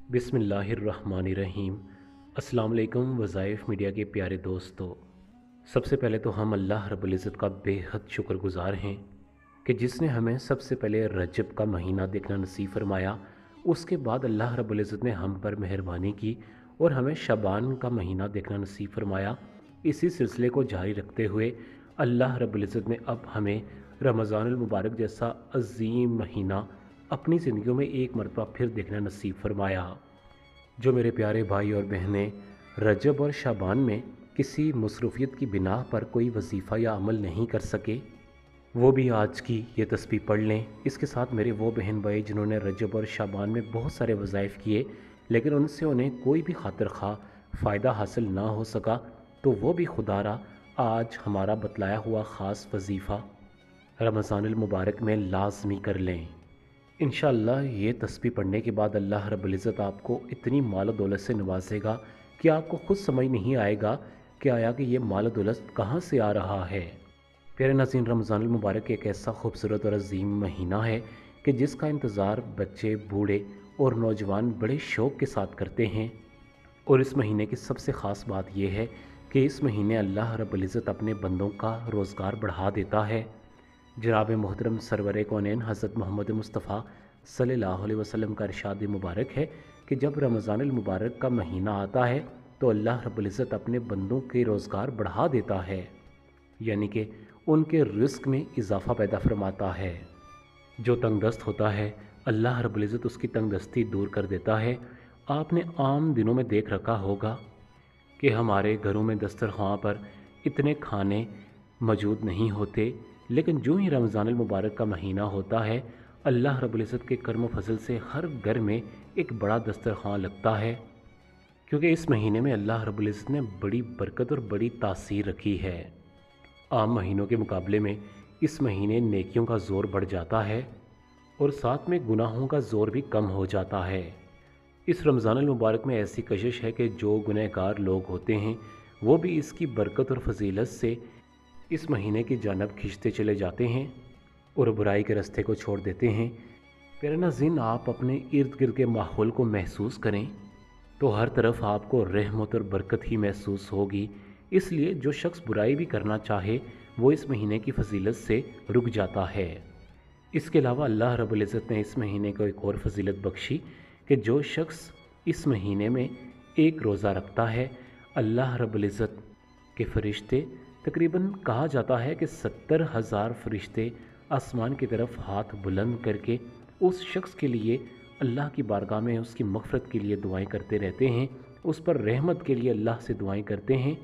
बिस्मिल्लाहिर्रहमानिर्रहीम। अस्सलाम वालेकुम वज़ाइफ मीडिया के प्यारे दोस्तों। सबसे पहले तो हम अल्लाह रब्बुल इज़्ज़त का बेहद शुक्रगुज़ार हैं कि जिसने हमें सबसे पहले रजब का महीना देखना नसीब फरमाया। उसके बाद अल्लाह रब्बुल इज़्ज़त ने हम पर मेहरबानी की और हमें शबान का महीना देखना नसीब फरमाया। इसी सिलसिले को जारी रखते हुए अल्लाह रब्बुल इज़्ज़त ने अब हमें रमज़ानुल मुबारक जैसा अज़ीम महीना अपनी ज़िंदगियों में एक मरतबा फिर देखना नसीब फरमाया। जो मेरे प्यारे भाई और बहनें रजब और शाबान में किसी मसरूफ़ियत की बिना पर कोई वजीफ़ा या अमल नहीं कर सके, वो भी आज की ये तस्बीह पढ़ लें। इसके साथ मेरे वो बहन भाई जिन्होंने रजब और शाबान में बहुत सारे वज़ाइफ़ किए लेकिन उनसे उन्हें कोई भी खातिर खा फ़ायदा हासिल ना हो सका, तो वो भी खुदारा आज हमारा बतलाया हुआ ख़ास वजीफ़ा रमज़ानुल मुबारक में लाज़मी कर लें। इंशाअल्लाह ये तस्बीह पढ़ने के बाद अल्लाह रब्बुल इज़्ज़त आपको इतनी माल दौलत से नवाजेगा कि आपको खुद समझ नहीं आएगा कि आया कि ये माल दौलत कहाँ से आ रहा है। प्यारे नाज़रीन, रमज़ानुल मुबारक एक ऐसा खूबसूरत और अजीम महीना है कि जिसका इंतज़ार बच्चे, बूढ़े और नौजवान बड़े शौक़ के साथ करते हैं। और इस महीने की सबसे ख़ास बात यह है कि इस महीने अल्लाह रब्बुल इज़्ज़त अपने बंदों का रोज़गार बढ़ा देता है। जनाब मोहतरम सरवर कौनैन हज़रत मोहम्मद मुस्तफ़ा सल्लल्लाहु अलैहि वसल्लम का इरशाद मुबारक है कि जब रमज़ानुल मुबारक का महीना आता है तो अल्लाह रब्बुल इज़्ज़त अपने बंदों के रोज़गार बढ़ा देता है, यानी कि उनके रिज़्क़ में इजाफ़ा पैदा फरमाता है। जो तंगदस्त होता है अल्लाह रब्बुल इज़्ज़त उसकी तंगदस्ती दूर कर देता है। आपने आम दिनों में देख रखा होगा कि हमारे घरों में दस्तरख़्वां पर इतने खाने मौजूद नहीं होते, लेकिन जो ही रमज़ानुल मुबारक का महीना होता है अल्लाह रब्बुल इज़्ज़त के करम फजल से हर घर में एक बड़ा दस्तरख़्वां लगता है, क्योंकि इस महीने में अल्लाह रब्बुल इज़्ज़त ने बड़ी बरकत और बड़ी तासीर रखी है। आम महीनों के मुकाबले में इस महीने नेकियों का ज़ोर बढ़ जाता है और साथ में गुनाहों का ज़ोर भी कम हो जाता है। इस रमज़ानुल मुबारक में ऐसी कशिश है कि जो गुनहगार लोग होते हैं वो भी इसकी बरकत और फजीलत से इस महीने की जानब खींचते चले जाते हैं और बुराई के रास्ते को छोड़ देते हैं। प्यारे नाज़रीन, आप अपने इर्द गिर्द के माहौल को महसूस करें तो हर तरफ आपको रहमत और बरकत ही महसूस होगी। इसलिए जो शख्स बुराई भी करना चाहे वो इस महीने की फजीलत से रुक जाता है। इसके अलावा अल्लाह रब्बुल इज़्ज़त ने इस महीने को एक और फजीलत बख्शी कि जो शख्स इस महीने में एक रोज़ा रखता है, अल्लाह रब्बुल इज़्ज़त के फ़रिश्ते तकरीबन कहा जाता है कि 70,000 फ़रिश्ते आसमान की तरफ हाथ बुलंद करके उस शख्स के लिए अल्लाह की बारगाह में उसकी मग़फ़िरत के लिए दुआएं करते रहते हैं, उस पर रहमत के लिए अल्लाह से दुआएं करते हैं।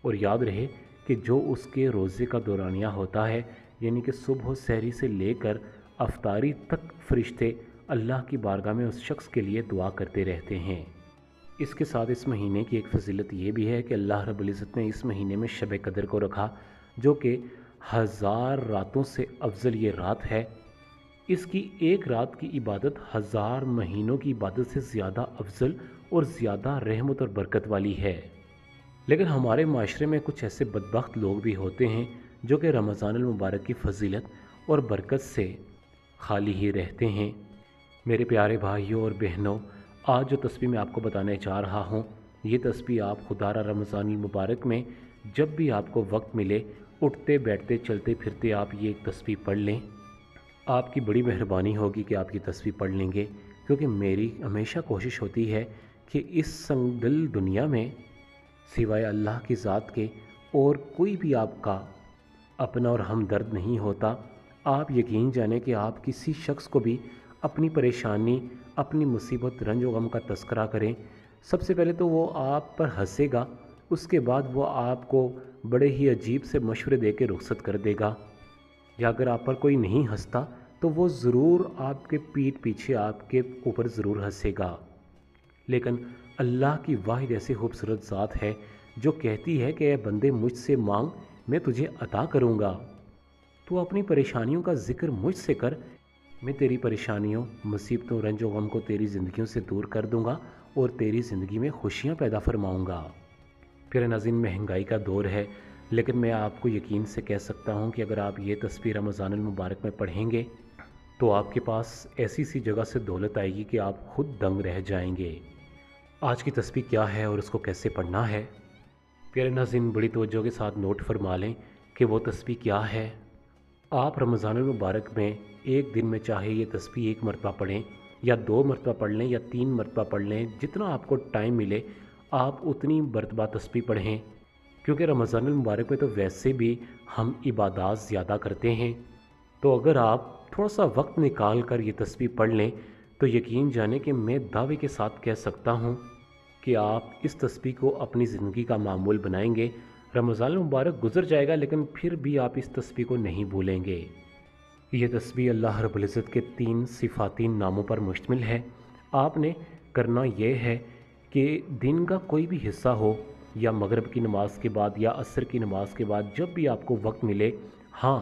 और याद रहे कि जो उसके रोज़े का दौरानिया होता है, यानी कि सुबह सहरी से लेकर अफ्तारी तक फ़रिश्ते अल्लाह की बारगाह में उस शख्स के लिए दुआ करते रहते हैं। इसके साथ इस महीने की एक फजीलत ये भी है कि अल्लाह रब्बुल इज़्ज़त ने इस महीने में शब कदर को रखा, जो कि 1000 रातों से अफजल ये रात है। इसकी एक रात की इबादत 1000 महीनों की इबादत से ज़्यादा अफजल और ज़्यादा रहमत और बरकत वाली है। लेकिन हमारे माशरे में कुछ ऐसे बदबख्त लोग भी होते हैं जो कि रमज़ानुल मुबारक की फजीलत और बरकत से खाली ही रहते हैं। मेरे प्यारे भाइयों और बहनों, आज जो तस्बीह मैं आपको बताने जा रहा हूँ, ये तस्बीह आप खुदारा रमज़ानुल मुबारक में जब भी आपको वक्त मिले, उठते बैठते चलते फिरते आप ये एक तस्बीह पढ़ लें। आपकी बड़ी मेहरबानी होगी कि आप ये तस्बीह पढ़ लेंगे, क्योंकि मेरी हमेशा कोशिश होती है कि इस संगदिल दुनिया में सिवाय अल्लाह की ज़ात के और कोई भी आपका अपना और हमदर्द नहीं होता। आप यकीन जानें कि आप किसी शख्स को भी अपनी परेशानी, अपनी मुसीबत, रंज व गम का तस्करा करें, सबसे पहले तो वो आप पर हंसेगा, उसके बाद वो आपको बड़े ही अजीब से मशवरे दे के रुखसत कर देगा। या अगर आप पर कोई नहीं हंसता तो वो ज़रूर आपके पीठ पीछे आपके ऊपर ज़रूर हंसेगा। लेकिन अल्लाह की वाहिद ऐसी खूबसूरत ज़ात है जो कहती है कि ए बंदे, मुझसे मांग, मैं तुझे अता करूँगा। तू अपनी परेशानियों का ज़िक्र मुझसे कर, मैं तेरी परेशानियों, मुसीबतों, रंजो गम को तेरी ज़िंदगियों से दूर कर दूँगा और तेरी ज़िंदगी में खुशियाँ पैदा फरमाऊँगा। फिर नाज़रीन, महंगाई का दौर है, लेकिन मैं आपको यकीन से कह सकता हूँ कि अगर आप ये तस्बीह रमज़ानुल मुबारक में पढ़ेंगे تو آپ کے پاس ایسی سی جگہ سے دولت آئے گی کہ آپ خود دنگ رہ جائیں گے۔ آج کی تسبیح کیا ہے اور اس کو کیسے پڑھنا ہے؟ پیارے ناظرین، بڑی توجہ کے ساتھ نوٹ فرما لیں کہ وہ تسبیح کیا ہے۔ آپ رمضان المبارک میں ایک دن میں چاہے یہ تسبیح 1 مرتبہ پڑھیں یا 2 مرتبہ پڑھ لیں یا 3 مرتبہ پڑھ لیں، جتنا آپ کو ٹائم ملے آپ اتنی مرتبہ تسبیح پڑھیں، کیونکہ رمضان المبارک میں تو ویسے بھی ہم عبادات زیادہ کرتے ہیں۔ تو اگر آپ تھوڑا سا وقت نکال کر یہ تسبیح پڑھ لیں تو یقین جانیں کہ میں دعوے کے ساتھ کہہ سکتا ہوں کہ آپ اس تسبیح کو اپنی زندگی کا معمول بنائیں گے۔ رمضان المبارک گزر جائے گا لیکن پھر بھی آپ اس تسبیح کو نہیں بھولیں گے۔ یہ تسبیح اللہ رب العزت کے 3 صفاتی ناموں پر مشتمل ہے۔ آپ نے کرنا یہ ہے کہ دن کا کوئی بھی حصہ ہو، یا مغرب کی نماز کے بعد یا عصر کی نماز کے بعد، جب بھی آپ کو وقت ملے، ہاں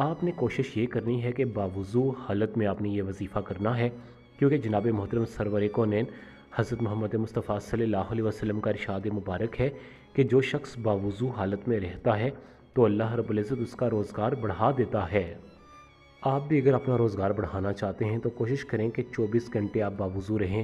آپ نے کوشش یہ کرنی ہے کہ باوضو حالت میں آپ نے یہ وظیفہ کرنا ہے، کیونکہ جناب محترم سرور کونین حضرت محمد مصطفیٰ صلی اللہ علیہ وسلم کا ارشاد مبارک ہے کہ جو شخص باوضو حالت میں رہتا ہے تو اللہ رب العزت اس کا روزگار بڑھا دیتا ہے۔ آپ بھی اگر اپنا روزگار بڑھانا چاہتے ہیں تو کوشش کریں کہ 24 گھنٹے آپ باوضو رہیں۔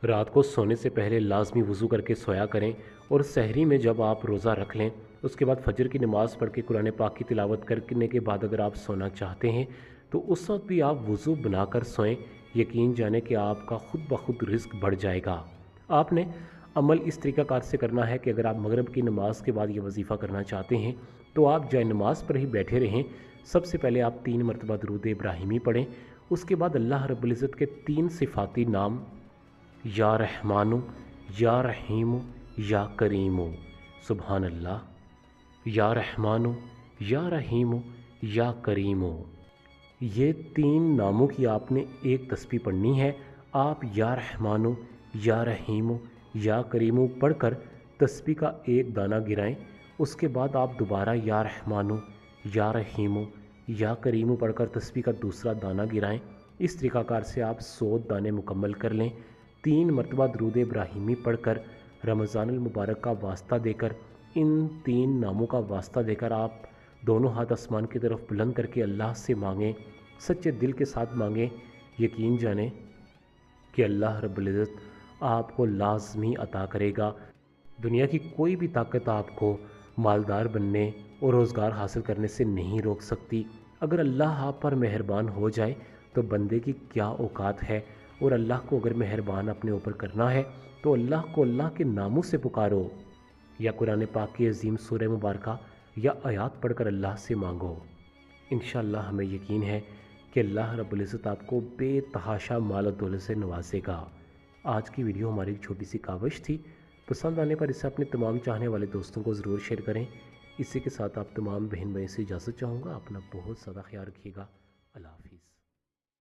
رات کو سونے سے پہلے لازمی وضو کر کے سویا کریں، اور سحری میں جب آپ روزہ رکھ لیں اس کے بعد فجر کی نماز پڑھ کے قرآن پاک کی تلاوت کرنے کے بعد اگر آپ سونا چاہتے ہیں تو اس وقت بھی آپ وضو بنا کر سوئیں۔ یقین جانیں کہ آپ کا خود بخود رزق بڑھ جائے گا۔ آپ نے عمل اس طریقہ کار سے کرنا ہے کہ اگر آپ مغرب کی نماز کے بعد یہ وظیفہ کرنا چاہتے ہیں تو آپ جائے نماز پر ہی بیٹھے رہیں۔ سب سے پہلے آپ 3 مرتبہ درود ابراہیمی پڑھیں، اس کے بعد اللہ رب العزت کے 3 صفاتی نام یا رحمانو، یا رحیمو، یا کریمو، سبحان اللہ، یا رحمانو، یا رحیمو، یا کریمو، یہ 3 ناموں کی آپ نے ایک تسبیح پڑھنی ہے۔ آپ یا رحمانو، یا رحیمو، یا کریمو پڑھ کر تسبیح کا ایک دانہ گرائیں، اس کے بعد آپ دوبارہ یا رحمانو، یا رحیمو، یا کریمو پڑھ کر تسبیح کا دوسرا دانہ گرائیں۔ اس طریقہ کار سے آپ 100 دانے مکمل کر لیں۔ 3 مرتبہ درود ابراہیمی پڑھ کر رمضان المبارک کا واسطہ دے کر، ان 3 ناموں کا واسطہ دے کر آپ دونوں ہاتھ آسمان کی طرف بلند کر کے اللہ سے مانگیں، سچے دل کے ساتھ مانگیں۔ یقین جانیں کہ اللہ رب العزت آپ کو لازمی عطا کرے گا۔ دنیا کی کوئی بھی طاقت آپ کو مالدار بننے اور روزگار حاصل کرنے سے نہیں روک سکتی۔ اگر اللہ آپ پر مہربان ہو جائے تو بندے کی کیا اوقات ہے، اور اللہ کو اگر مہربان اپنے اوپر کرنا ہے تو اللہ کو اللہ کے ناموں سے پکارو، یا قرآن پاک کی عظیم سورہ مبارکہ یا آیات پڑھ کر اللہ سے مانگو۔ انشاءاللہ ہمیں یقین ہے کہ اللہ رب العزت آپ کو بے تحاشا مال و دولت سے نوازے گا۔ آج کی ویڈیو ہماری ایک چھوٹی سی کاوش تھی، پسند آنے پر اسے اپنے تمام چاہنے والے دوستوں کو ضرور شیئر کریں۔ اسی کے ساتھ آپ تمام بہن بھائی سے اجازت چاہوں گا۔ اپنا بہت زیادہ خیال رکھیے گا۔ اللہ حافظ۔